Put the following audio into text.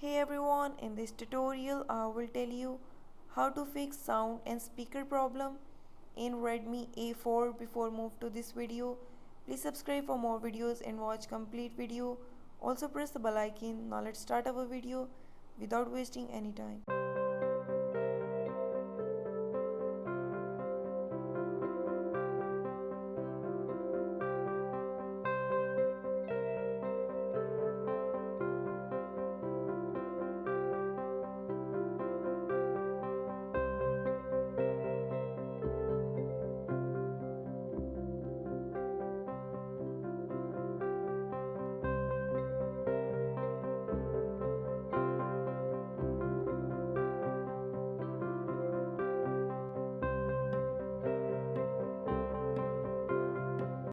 Hey everyone, in this tutorial I will tell you how to fix sound and speaker problem in Redmi A4. Before move to this video, please subscribe for more videos and watch complete video. Also press the bell icon. Now let's start our video without wasting any time.